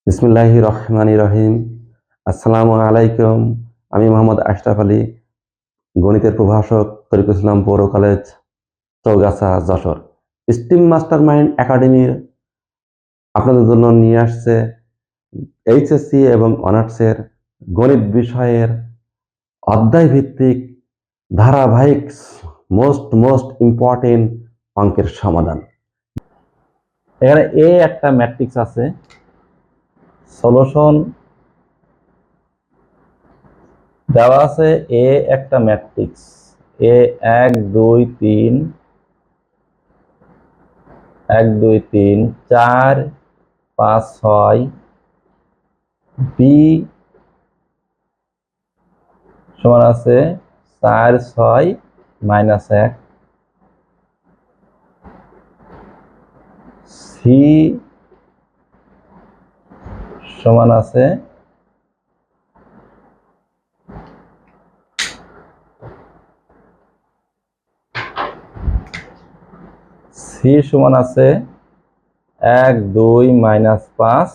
বিসমিল্লাহির রহমানির রহিম। আসসালামু আলাইকুম। আমি মোহাম্মদ আশরাফ আলী, গণিতের প্রভাষক, তরিকুল ইসলাম পৌর college, Chaugachha, Jessore. Steam master mind একাডেমির আপনাদের জন্য নিয়ে আসছে এইচএসসি এবং অনার্সের গণিত বিষয়ের অধ্যায় ভিত্তিক ধারাবাহিক মোস্ট ইম্পর্টেন্ট অঙ্কের সমাধান। এখানে এ একটা ম্যাট্রিক্স আছে, সলিউশন দেওয়া আছে। এ একটা ম্যাট্রিক্স, এ 1 2 3 1 2 3 4 5 6, বি সমান আছে 4 6 -1, সি সমান আছে সি সমান আছে 1 2 -5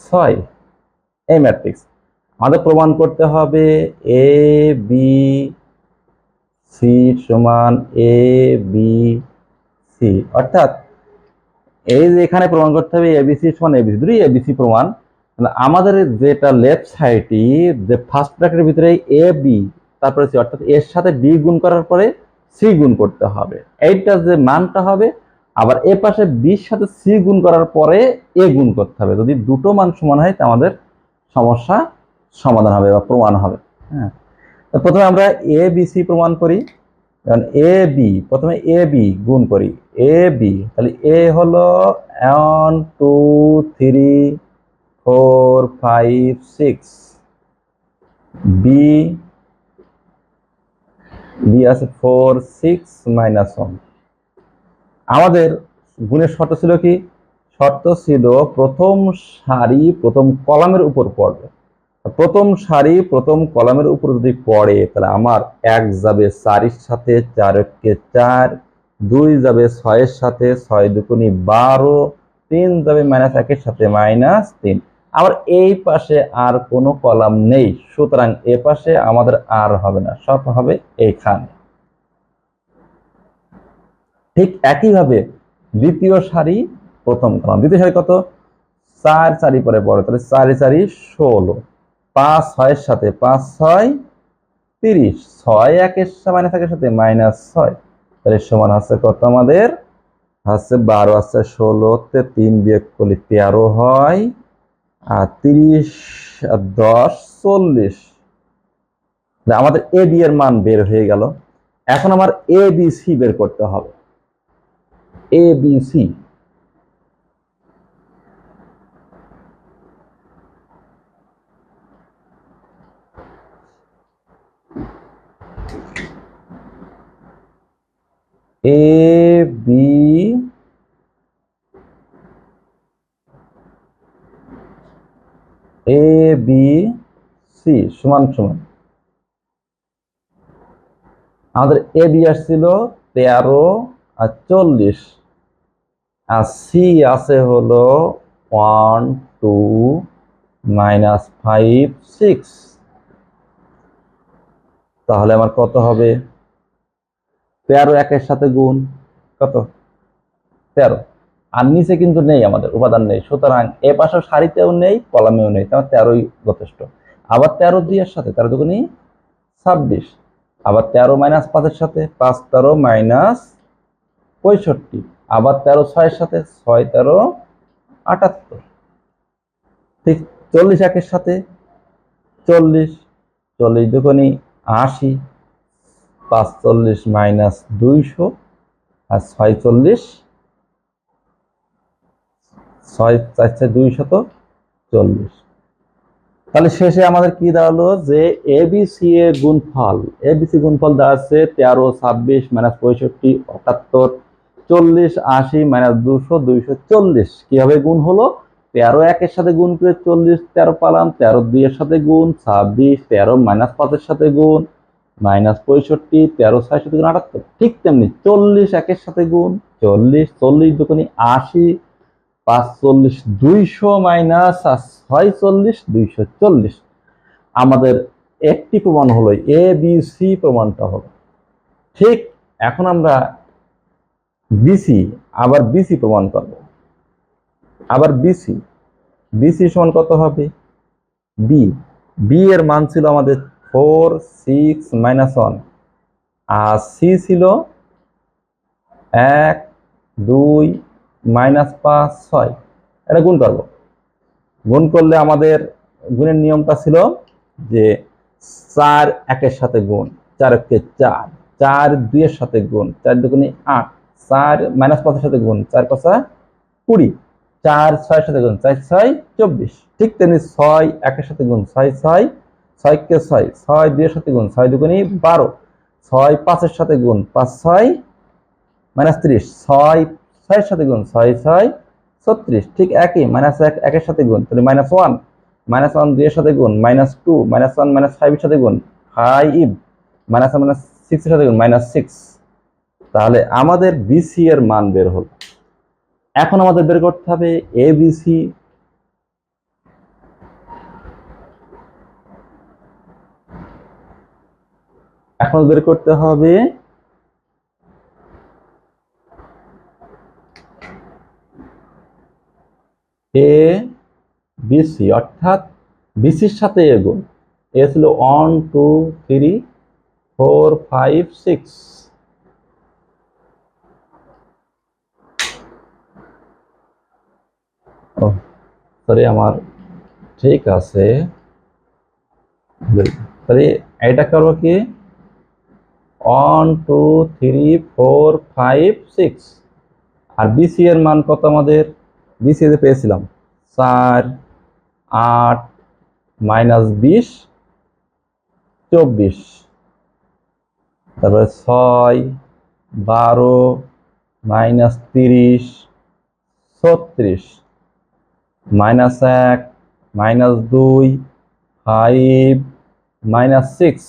6। এই ম্যাট্রিক্স আমাদের প্রমাণ করতে হবে এ বি সি সমান এ বি সি, অর্থাৎ এই যে এখানে প্রমাণ করতে হবে এবিসি সমান এবিসি, দুটোই এবিসি প্রমাণ। আমাদের যেটা লেফট সাইডটি, যে ফার্স্ট ব্র্যাকেটের ভিতরে এ বি তারপরে সি, অর্থাৎ এর সাথে বি গুণ করার পরে সি গুণ করতে হবে, এইটা যে মানটা হবে। আবার এ পাশে বির সাথে সি গুণ করার পরে এ গুণ করতে হবে। যদি দুটো মান সমান হয় তা আমাদের সমস্যা সমাধান হবে বা প্রমাণ হবে। হ্যাঁ, তো প্রথমে আমরা এ বি সি প্রমাণ করি। এ বি, প্রথমে এ বি গুণ করি। এ বি, তাহলে এ হলো 1 2 3 4 5 6, বি বি আছে 4 6 -1। আমাদের গুণের শর্ত ছিল কি? শর্ত ছিল প্রথম সারি প্রথম কলামের উপর পড়বে। প্রথম সারি প্রথম কলামের উপর যদি পড়ে তাহলে আমার 1 যাবে 4 এর সাথে, 4 কে 4, 2 যাবে 6 এর সাথে, 6 দুগুণী 12, 3 যাবে -1 এর সাথে -3। আবার এই পাশে আর কোনো কলাম নেই, সুতরাং এ পাশে আমাদের আর হবে না, সব হবে এইখানে। ঠিক একইভাবে দ্বিতীয় সারি প্রথম কলাম, দ্বিতীয় সারি কত? 4 4 পরে পড়ে, তাহলে 4 4 16, 5 6 এর সাথে, 5 6 30, 6 1 এর সাথে -6, তাহলে সমান হচ্ছে কত? আমাদের হচ্ছে 12 আছে 16 তে 3 বিয়োগ করলে 13 হয়, আর 30 আর 10 40। আমাদের এ বি এর মান বের হয়ে গেল। এখন আমার এ বি সি বের করতে হবে। A B C, A B A B C সমান সমান আমাদের এ বি আসছিল 13 আর 40, আর সি আছে হলো 1 2 -5 6। তাহলে আমার কত হবে? 13 একের সাথে গুণ কত? 13। আর নিচে কিন্তু নেই, আমাদের উপাদান নেই, সুতরাং এ পাশে সারিতেও নেই কলামেও নেই, তাহলে 13ই যথেষ্ট। আবার 13 2 এর সাথে 13 দুগুণী 26, আবার 13 -5 এর সাথে 5 13 -65, আবার 13 6 এর সাথে 6 13 78। ঠিক 40 একের সাথে 40, 40 দুগুণী 80, 5 40 -200, আর 6 40, 6 4 240। তাহলে শেষে আমাদের কি দাঁড়ালো? যে এবিসি এর গুণফল, এবিসি গুণফল দাঁড়াচ্ছে 13 26 -65 78 40 80 -200 240। কিভাবে গুণ হলো? 13 একের সাথে গুণ করে 40 13 পালাম, 13 2 এর সাথে গুণ 26, 13 -5 এর সাথে গুণ -65, 13 6 সাথে গুণ 78। ঠিক তেমনি 40 একের সাথে গুণ 40, 40 দুগুণী 80, 540 200 মাইনাস 640 240। আমাদের একটি প্রমাণ হলো এ বি সি প্রমাণটা হলো ঠিক। এখন আমরা বিসি আবার বিসি প্রমাণ করব। আবার বিসি বিসি সমান কত হবে? বি বি এর মান ছিল আমাদের 4 6 -1 আর সি ছিল 1 2 -5 6। এটা গুণ করব। গুণ করলে আমাদের গুণের নিয়মটা ছিল যে 4 1 এর সাথে গুণ, 4 কে 4, 4 2 এর সাথে গুণ, 4 দুগুণে 8, 4 -5 এর সাথে গুণ, 4 5 20, 4 6 এর সাথে গুণ, 4 6 24। ঠিক তেমনি 6 1 এর সাথে গুণ, 6 6, 6 কে 6, 6 2 এর সাথে গুণ, 6 দুগুণে 12, 6 5 এর সাথে গুণ, 5 6 -30, 6 6 এর সাথে গুণ, 6 6 36। ঠিক একই -1 1 এর সাথে গুণ, তাহলে -1, -1 2 এর সাথে গুণ, -2, -1 -5 এর সাথে গুণ, 5, -1 -6 এর সাথে গুণ, -6। তাহলে আমাদের বিসি এর মান বের হলো। এখন আমাদের বের করতে হবে এবিসি। এখন বের করতে হবে এ বিসি, অর্থাৎ বিসির সাথে এ গুণ। এ ছিল 1 2 3 4 5 6। ও সরি, আমার ঠিক আছে। তাহলে এটা করবো কি 1 2 3 4 5 6। আর বিসি এর মান কত আমাদের? বিসি এ পেয়েছিলাম 4 8 -20 24, তারপরে 6 12 -30 36, -1 -2 5 -6।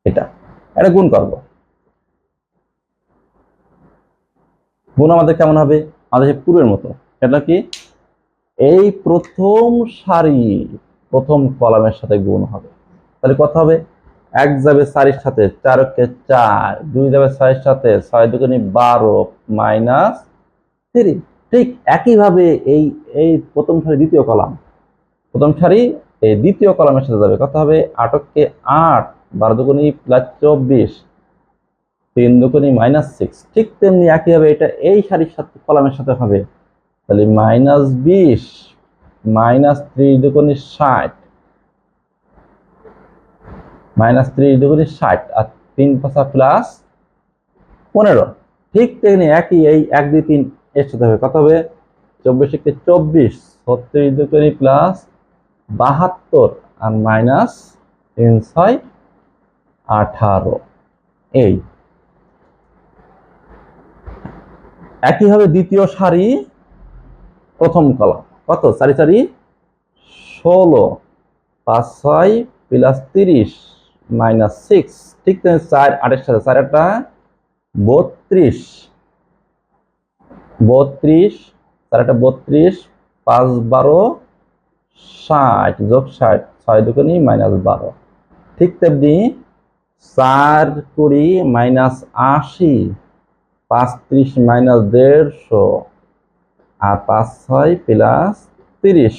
এটা এটা গুণ করব। গুণ আমাদের কেমন হবে? আমাদের পূর্বের মতো। এটা কি এই প্রথম সারি প্রথম কলামের সাথে গুণ হবে। তাহলে কত হবে? 1 যাবে 4 এর সাথে, 4 কে 4, 2 যাবে 6 এর সাথে, 6 দুগুণে 12 -3। ঠিক একইভাবে এই এই প্রথম সারি দ্বিতীয় কলাম, প্রথম সারি এই দ্বিতীয় কলামের সাথে যাবে। কত হবে? 8 কে 8, 12 দুগুণে +24, 3 দুগুণে -6। ঠিক তেমনি একইভাবে এটা এই সারির সাথে কলামের সাথে হবে। তাহলে -20 -3 দুগুণে 60, -3 দুগুণে 60 আর 3 5 +15। ঠিক তেমনি একই এই 1 2 3 এর সাথে হবে। কত হবে? 24 কে 24, 36 দুগুণে +72 আর -3 6 18। এই একইভাবে দ্বিতীয় সারি প্রথম কলাম কত? 4 4 16, 5 6 +30 -6। ঠিক তেমনি 4 8 এর সাথে 4 8 32, 32, 4 8 32, 5 12 60 যোগ 60, 6 দুগুণে -12। ঠিক তেমনি 4 20 -80, 5 30 -150 আর 5 6 +30,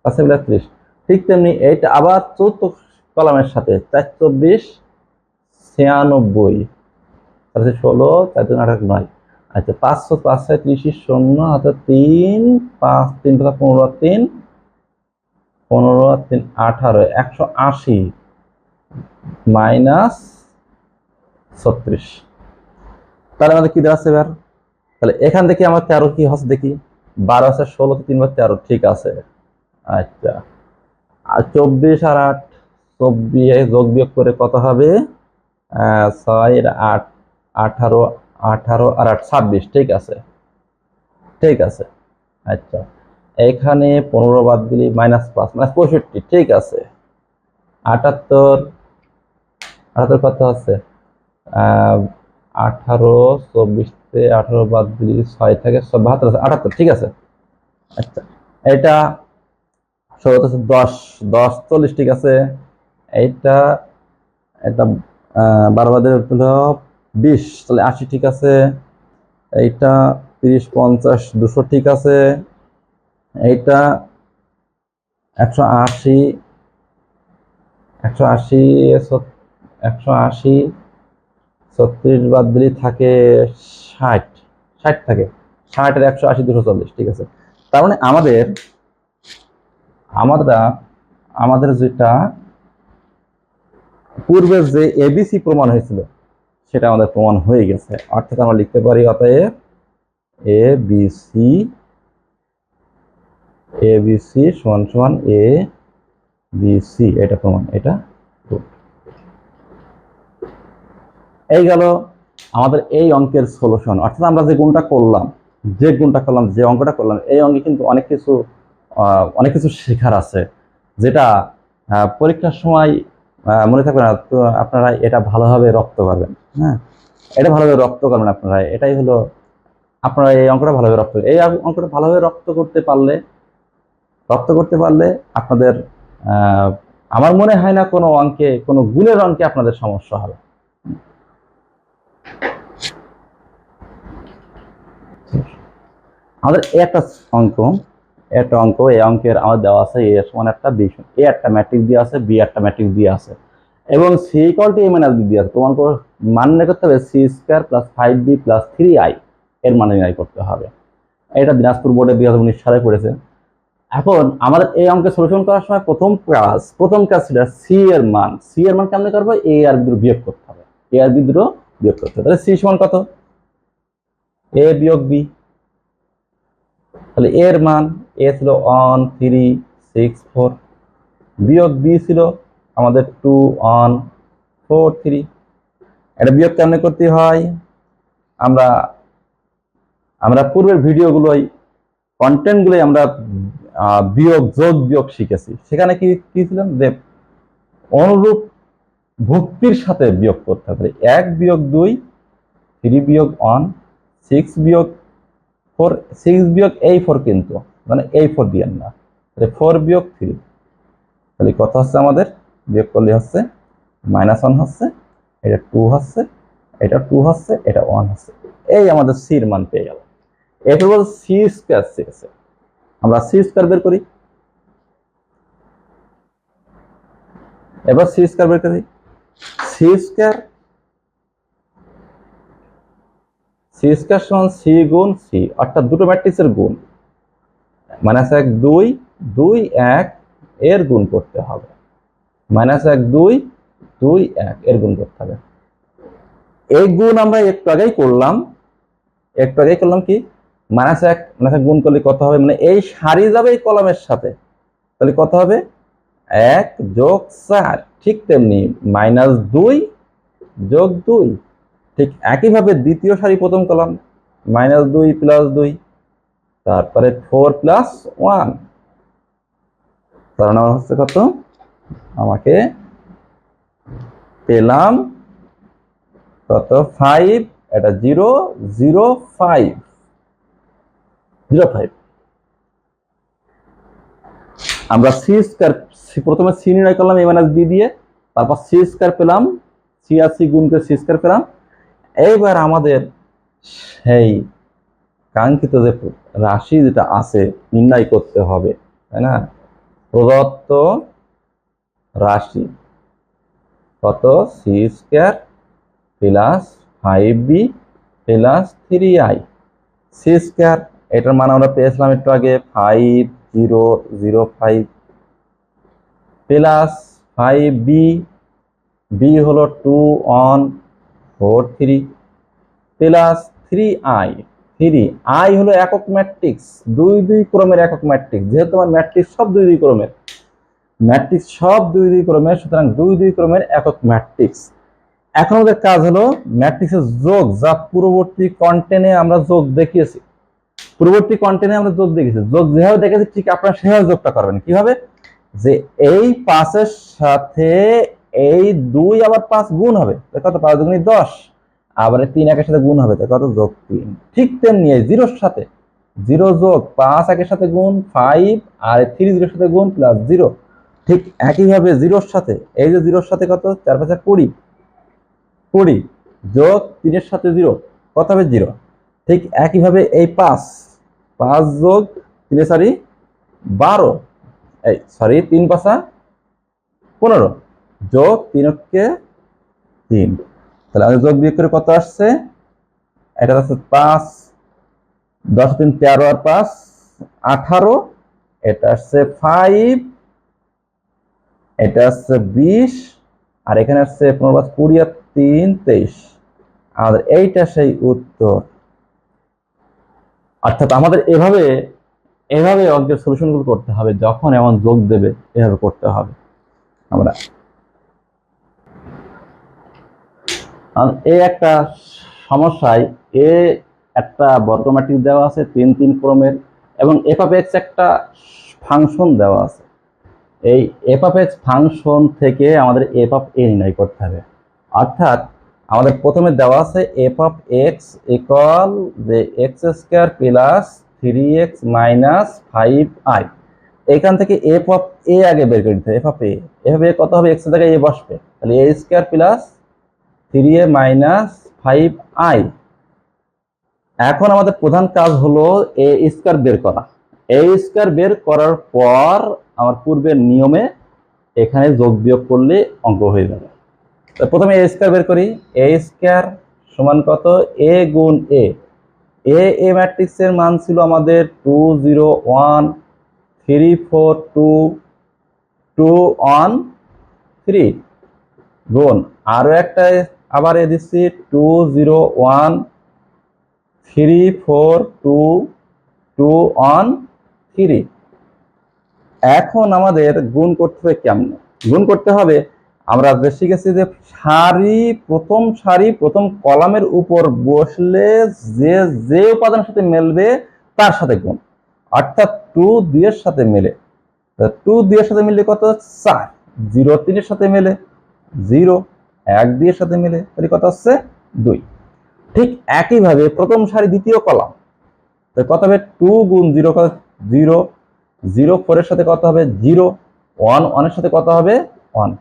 5 +30। ঠিক তেমনি এইটা আবার চতুর্থ কলামের সাথে 4 24 96, তাহলে 16 4 2 8 9। আচ্ছা 500 5 6 30 শূন্য হাতে 3 5 3 15 3 15 3 18 180 -36। তাহলে আমাদের কি দাঁড়াচ্ছে এবার? তাহলে এখান থেকে আমার 13 কি হচ্ছে দেখি। 12 আছে 16 3 বার 13, ঠিক আছে। আচ্ছা আর 24 আর 8, 24 যোগ বিয়োগ করে কত হবে? 6 8 18, 18 আর 8 26। ঠিক আছে, ঠিক আছে। আচ্ছা এখানে 15 বাদ দিলে -5 -65। ঠিক আছে 78, 78 কত আছে? 18 24 18 বাদ দিলে 6 থাকে 72 আছে 78, ঠিক আছে। আচ্ছা এটা 16 10 10 40, ঠিক আছে। এইটা এটা 12 বাদ দিলে হলো 20, তাহলে 80, ঠিক আছে। এইটা 30 50 200, ঠিক আছে। এইটা 180 180 180 36 বাদ দিলে থাকে 60 60 থাকে 60 এর 180 240, ঠিক আছে। তার মানে আমাদের যেটা পূর্বে যে এবিসি প্রমাণ হয়েছিল সেটা আমাদের প্রমাণ হয়ে গেছে, অর্থাৎ আমরা লিখতে পারি অতএব এবিসি সমান সমান এবিসি, এটা প্রমাণ, এটা এই গেল আমাদের এই অঙ্কের সলিউশন। অর্থাৎ আমরা যে অঙ্কটা করলাম, যে অঙ্কটা করলাম, এই অঙ্কে কিন্তু অনেক কিছু শেখার আছে, যেটা পরীক্ষার সময় মনে থাকবে না। তো আপনারা এটা ভালোভাবে রপ্ত করবেন। হ্যাঁ, এটা ভালোভাবে রপ্ত করবেন আপনারা। এটাই হলো আপনারা এই অঙ্কটা ভালোভাবে এই অঙ্কটা ভালোভাবে রপ্ত করতে পারলে আপনাদের আমার মনে হয় না কোনো গুণের অঙ্কে আপনাদের সমস্যা হবে। আমাদের একটা অঙ্ক, এই অঙ্কের আমাদের দেওয়া আছে এ সমান একটা বি, এ একটা ম্যাট্রিক্স দিয়ে আছে, বি একটা ম্যাট্রিক্স দিয়ে আছে, এবং C equal to A minus B দিয়ে আছে। প্রমাণ করে মান নির্ণয় করতে হবে C square plus 5b plus 3i এর মান নির্ণয় করতে হবে। এটা দিনাজপুর বোর্ডে 2019 সালে পড়েছে। এখন আমাদের এই অঙ্কের সলিউশন করার সময় প্রথম কাজ ছিল সি এর মান কেমনে করবো, এ আর বি বিয়োগ করতে হবে, তাহলে সি সমান কত, এ বিয়োগ বি। তাহলে এর মান এ ছিল 1364, বিয়োগ বি ছিল আমাদের 2143। এটা বিয়োগ কেমনে করতে হয়, আমরা পূর্বের ভিডিওগুলোই কন্টেন্টগুলোই আমরা যোগ বিয়োগ শিখেছি। সেখানে কি ছিলাম যে অনুরূপ ভক্তির সাথে বিয়োগ করতে হবে। 1 বিয়োগ 2, 3 বিয়োগ 1, 6 বিয়োগ 4, 6 বিয়োগ এই 4, কিন্তু মানে এই 4 দিয়ে না, 4 বিয়োগ 3, তাহলে কত হচ্ছে আমাদের, বিয়োগ করলে হচ্ছে -1 হচ্ছে, এটা 2 হচ্ছে, এটা 2 হচ্ছে, এটা 1 হচ্ছে। এই আমাদের সির মান পেয়ে গেল। এটা হল সি স্কয়ার শিখেছে। আমরা সি স্কয়ার বের করি। এবার সি স্কয়ার বের করি। সি স্কয়ার সমান সি গুণ সি, অর্থাৎ দুটো ম্যাট্রিক্সের গুণ, -1 2 2 1 এর গুণ করতে হবে, -1 2 2 1 এর গুণ করতে হবে। এই গুণ আমরা একটু আগেই করলাম কি, -1 গুণ করলে কত হবে, মানে এই সারি যাবে এই কলামের সাথে, তাহলে কত হবে 1 যোগ 4, ঠিক তেমনি -2 যোগ 2, ঠিক একইভাবে দ্বিতীয় সারি প্রথম কলাম -2 প্লাস 2, তারপরে 4 প্লাস 1, কারণ আমার হচ্ছে কত, আমাকে পেলাম কত 5, এটা 0 0 5 0 5। আমরা সি স্কয়ার প্রথমে সি নির্ণয় করলাম a - b দিয়ে, তারপর সি স্কয়ার পেলাম, সি আর সি গুণ করে সি স্কয়ার পেলাম। এইবার আমাদের সেই কাঙ্ক্ষিত যে রাশি যেটা আছে নির্ণয় করতে হবে, তাই না। প্রদত্ত রাশি কত, C square plus 5b plus 3i, C square, এটার মান আমরা পেয়েছিলাম একটু আগে 5005 প্লাস 5b, বি হলো 2143 প্লাস 3i, 3i হলো একক ম্যাট্রিক্স, 2 ক্রমের একক ম্যাট্রিক্স, যেহেতু আমার ম্যাট্রিক্স সব 2 ক্রমের, সুতরাং 2 ক্রমের একক ম্যাট্রিক্স। এখন আমাদের কাজ হলো ম্যাট্রিক্সের যোগ, যা পূর্ববর্তী কন্টেন্টে আমরা যোগ দেখিয়েছি, যোগ যেভাবে দেখেছি ঠিক আপনারা সেভাবে যোগটা করবেন। কিভাবে, যে এই 5-এর সাথে এই 2 আবার 5 গুণ হবে, কত, 5 × 10, আবার 3 একের সাথে গুণ হবে, তাই কত যোগ 3। ঠিক তেমনি এই 0 এর সাথে 0 যোগ 5 একের সাথে গুণ 5, আর 3 0 এর সাথে গুণ প্লাস 0। ঠিক একইভাবে 0 এর সাথে এই যে 0 এর সাথে কত 4 5 20, 20 যোগ 3 এর সাথে 0 কত হবে 0। ঠিক একইভাবে এই 5 যোগ 3 সরি 12, এই সরি 3 5 15 যোগ 3 কে 3, তাহলে আমাদের যোগ বিয়োগ করে কত আসছে, এটা হচ্ছে 5 10 3 13 আর 5 18, এটা আসছে 5, এটা আসছে 20, আর এখানে আসছে 15 5 20 আর 3 23। আর এইটা সেই উত্তর। অর্থাৎ আমাদের এভাবে এভাবে অঙ্কের সলিউশনগুলো করতে হবে, যখন এমন যোগ দেবে এভাবে করতে হবে। আমরা এই একটা সমস্যায় এ একটা বর্গ ম্যাট্রিক্স দেওয়া আছে 3 3 ক্রমের, এবং এফ অফ এক্স একটা ফাংশন দেওয়া আছে। এই এফ অফ এক্স ফাংশন থেকে আমাদের এফ অফ এ নির্ণয় করতে হবে। অর্থাৎ আমাদের প্রথমে দেওয়া আছে এফ অফ এক্স ইকুয়াল যে x square plus 3x minus 5i। এখান থেকে এফ অফ এ আগে বের করে দিতে হবে। এফ অফ এ কত হবে, এক্স এর জায়গায় এ বসবে, তাহলে এ square plus 3a minus 5i। এখন আমাদের প্রধান কাজ হলো এ স্কোয়ার বের করা। এ স্কোয়ার বের করার পর আমার পূর্বের নিয়মে এখানে যোগ বিয়োগ করলে অঙ্ক হয়ে যাবে। প্রথমে এ স্কোয়ার বের করি। এ স্কোয়ার সমান কত, এ গুণ এ। এ ম্যাট্রিক্সের মান ছিল আমাদের 2 0 1 3 4 2 2 1 3 গুণ আরো একটা আবার এ দিচ্ছি 2 0 1 3 4 2 2 1 3। এখন আমাদের গুণ করতে হবে কেমনে? গুণ করতে হবে, আমরা যে শিখেছি যে প্রথম সারি প্রথম কলামের উপর বসলে যে যে উপাদানের সাথে মিলবে তার সাথে গুণ। অর্থাৎ 2 2 এর সাথে মিলে, 2 2 এর সাথে মিললে কত 4, 0 3 এর সাথে মিলে 0, 1 2 এর সাথে মিলে তাহলে কত হচ্ছে 2। ঠিক একইভাবে প্রথম সারি দ্বিতীয় কলাম, কত হবে 2 গুণ 0 কত 0, 0 4 এর সাথে কত হবে 0, 1 1 এর সাথে কত হবে 1।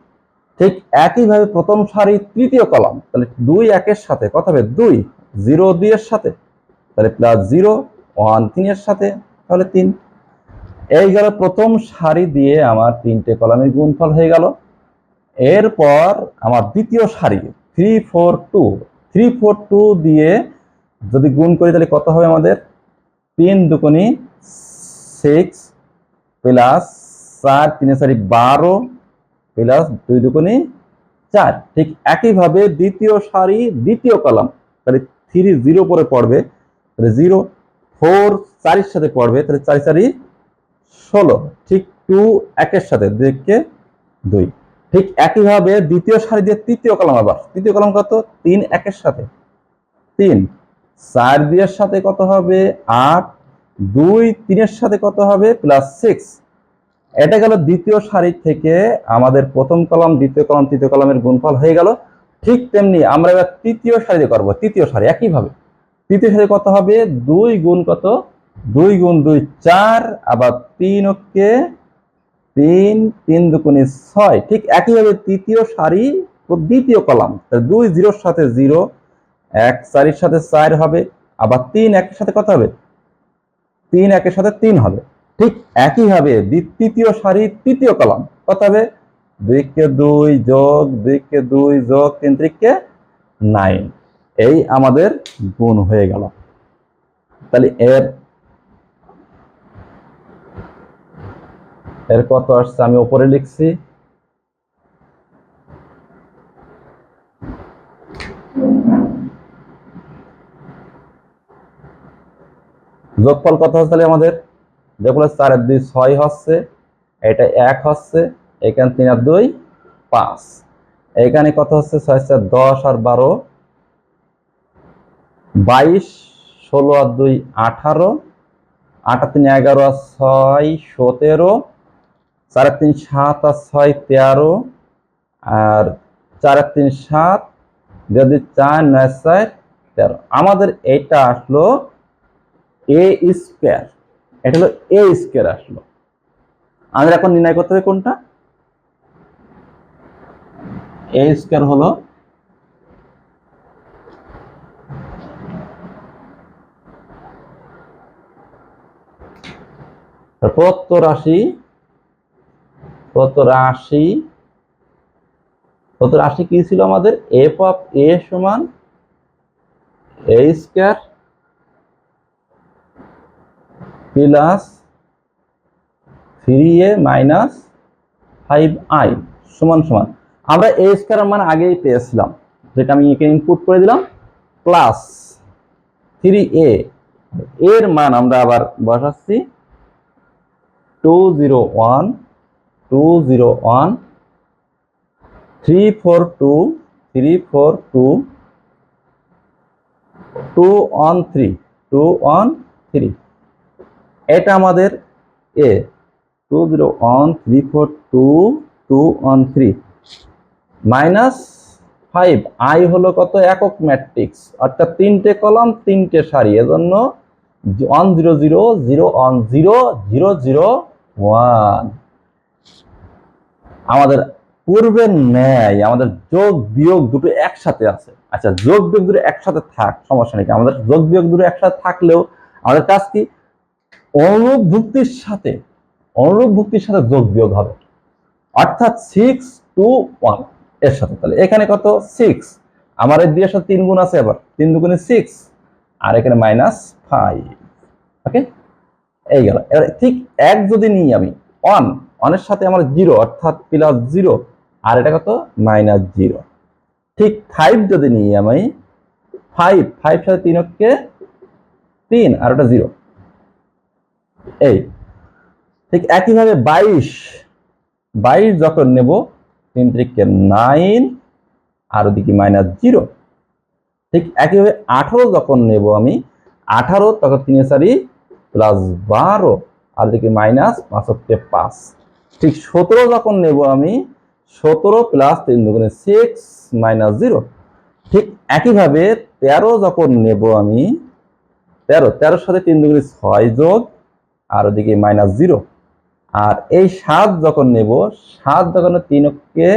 ঠিক একইভাবে প্রথম সারি তৃতীয় কলাম, তাহলে 2 1 এর সাথে কত হবে 2, 0 2 এর সাথে তাহলে প্লাস 0, 1 3 এর সাথে তাহলে 3। এই গেল প্রথম সারি দিয়ে আমার 3টে কলামের গুণফল হয়ে গেল। এরপর আমার দ্বিতীয় সারি 3 4 2, 3 4 2 দিয়ে যদি গুণ করি তাহলে কত হবে আমাদের 3 দুগুণী 6 প্লাস 4 3 4 12 প্লাস 2 দুগুণী 4। ঠিক একইভাবে দ্বিতীয় সারি দ্বিতীয় কলাম, তাহলে 3 0 পরে পড়বে, তাহলে 0 4 4 এর সাথে পড়বে, তাহলে 4 4 16। ঠিক 2 1 এর সাথে 2 কে 2। ঠিক একইভাবে দ্বিতীয় সারি দিয়ে তৃতীয় কলাম, আবার তৃতীয় কলাম কত 3 1 এর সাথে 3, 4 2 এর সাথে কত হবে 8, 2 3 এর সাথে কত হবে প্লাস 6। এটা গেল দ্বিতীয় সারি থেকে আমাদের প্রথম কলাম দ্বিতীয় কলাম তৃতীয় কলামের গুণফল হয়ে গেল। ঠিক তেমনি আমরা এবার তৃতীয় সারিতে করব। তৃতীয় সারি একইভাবে তৃতীয় সারি কত হবে 2 গুণ কত 2 গুণ 2 4, আবার 3 কে 3 3 দুগুণে 6। ঠিক একইভাবে তৃতীয় সারি দ্বিতীয় কলাম, 2 0 এর সাথে 0, 1 4 এর সাথে 4 হবে, আবার 3 1 এর সাথে কত হবে 3 1 এর সাথে 3 হবে। ঠিক একইভাবে তৃতীয় সারি তৃতীয় কলাম কত হবে 2 কে 2 যোগ 2 কে 2 যোগ 3 3 কে 9। এই আমাদের গুণ হয়ে গেল। তাহলে এর কত আসছে আমি উপরে লিখছি। যোগফল কত হচ্ছে তাহলে আমাদের, যোগফল 4 আর 2 6 হচ্ছে, এটা 1 হচ্ছে, এখানে 3 আর 2 5, এখানে কত হচ্ছে 6 4 10 আর 12 22, 16 আর 2 18, 8 আর 3 11 আর 6 17, 4 আর 3 7 আর 6 13, আর 4 আর 3 7, যদি 4 9 4 13, আমাদের এটা আসলো এ স্কয়ার, এটা হলো এ স্কয়ার আসলো। আমাদের এখন নির্ণয় করতে হবে কোনটা, এ স্কয়ার হলো প্রদত্ত রাশি, কি ছিল আমাদের, এফ অফ এ সমান এ square plus 3a minus 5i সমান সমান, আমরা এ স্কয়ারের মান আগেই পেয়েছিলাম, যেটা আমি এখানে ইনপুট করে দিলাম, প্লাস 3a এর মান আমরা আবার বসাচ্ছি 201 342 213 এটা আমাদের এ 201 342 মাইনাস 5 আই হলো কত, একক ম্যাট্রিক্স, অর্থাৎ 3টে কলাম 3টে সারি, এজন্য 1 0 0 0 1 0 0 0 1। আমাদের পূর্বের ন্যায় আমাদের যোগ বিয়োগ দুটো একসাথে আছে। আচ্ছা, যোগ বিয়োগ দুটো একসাথে থাক, সমস্যা নেই, আমাদের যোগ বিয়োগ দুটো একসাথে থাকলেও আমাদের কাজ কি, অনুরূপ ভুক্তির সাথে যোগ বিয়োগ হবে, অর্থাৎ 6 2 1 এর সাথে। তাহলে এখানে কত 6, আমার এই 2 এর সাথে 3 গুণ আছে, আবার 3 দুগুণে 6, আর এখানে মাইনাস 5। ওকে, এই গেল। এবার ঠিক এক যদি নিই আমি 1 এর সাথে আমার 0 অর্থাৎ প্লাস 0, আর এটা কত মাইনাস 0। ঠিক 5 যদি নিই আমি 5 সাথে 3 কে 3 আর ওটা 0, এই ঠিক একইভাবে 22 যখন নেব 3 3 9 আর ওদিকে মাইনাস 0, ঠিক একইভাবে 18 যখন নেব আমি 18 তখন 3 4 প্লাস 12 আর ওদিকে মাইনাস 5 5। ঠিক 17 যখন নেব আমি 17 প্লাস 3 দুগুণে 6 মাইনাস 0। ঠিক একইভাবে 13 যখন নেব আমি 13 সাথে 3 দুগুণে 6 যোগ আর ওদিকে মাইনাস 0। আর এই 7 যখন নেব 7 যখন 3 কে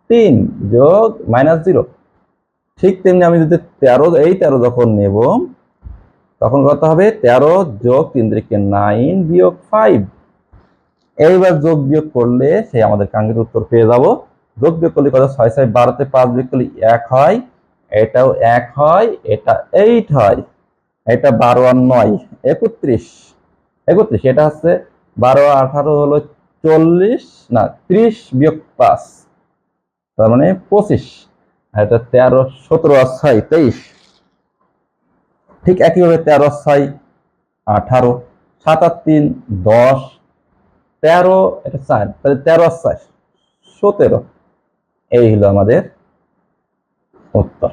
3 যোগ মাইনাস 0। ঠিক তেমনি আমি যদি 13 যখন নেব তখন কত হবে, 13 যোগ 3 3 9 বিয়োগ 5। এইবার যোগ বিয়োগ করলে সে আমাদের কাঙ্ক্ষিত উত্তর পেয়ে যাব। যোগ বিয়োগ করলে কত, 6 6 12 তে 5 বিয়োগ করলে 1 হয়, এটাও 1 হয়, এটা 8 হয়, এটা 12 আর 9 31, এটা হচ্ছে 12 18 হলো 40 না 30 বিয়োগ 5 তার মানে 25, আর এটা 13 17 আর 6 23। ঠিক একইভাবে 13 6 18, 7 আর 3 10, 13 এটা 4, তাহলে 13 আর 4 17। এই হলো আমাদের উত্তর।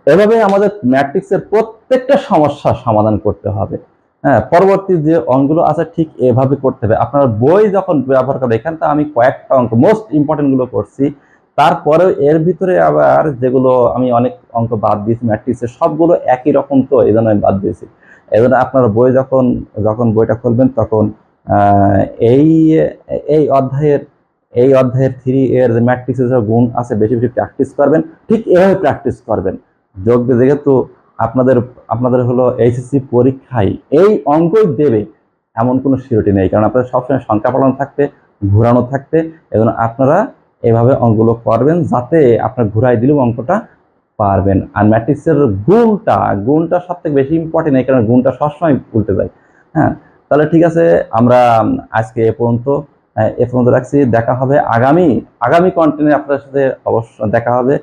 এভাবে আমাদের ম্যাট্রিক্সের প্রত্যেকটা সমস্যার সমাধান করতে হবে। হ্যাঁ, পরবর্তী যে অঙ্কগুলো আছে ঠিক এভাবে করতে হবে। আপনার বই যখন ব্যবহার করবেন, এখানে তো আমি কয়েকটা অঙ্ক মোস্ট ইম্পর্টেন্ট গুলো করছি, তারপরেও এর ভিতরে আবার যেগুলো আমি অনেক অঙ্ক বাদ দিয়েছি ম্যাট্রিক্সের, সবগুলো একই রকম, তো এই জন্য আমি বাদ দিয়েছি। এই জন্য আপনার বই যখন বইটা খুলবেন তখন এই এই অধ্যায়ের 3 এর যে ম্যাট্রিক্সের গুণ আছে বেশি বেশি প্র্যাকটিস করবেন। ঠিক এভাবে প্র্যাকটিস করবেন। যোগ যেহেতু আপনাদের হলো এইচএসসি পরীক্ষায় এই অঙ্কই দেবে এমন কোনো সিউরিটি নেই, কারণ আপনাদের সবসময় সংখ্যা পালন থাকবে, ঘোরানো থাকবে। এজন্য আপনারা এভাবে অঙ্কগুলো করবেন যাতে আপনার ঘুরাই দিলেও অঙ্কটা পারবেন। আর ম্যাট্রিক্সের গুণটা সব থেকে বেশি ইম্পর্টেন্ট, এই কারণে গুণটা সবসময় উল্টে যায়। হ্যাঁ, তাহলে ঠিক আছে, আমরা আজকে এ পর্যন্ত রাখছি। দেখা হবে আগামী কন্টেন্টে আপনাদের সাথে অবশ্য দেখা হবে।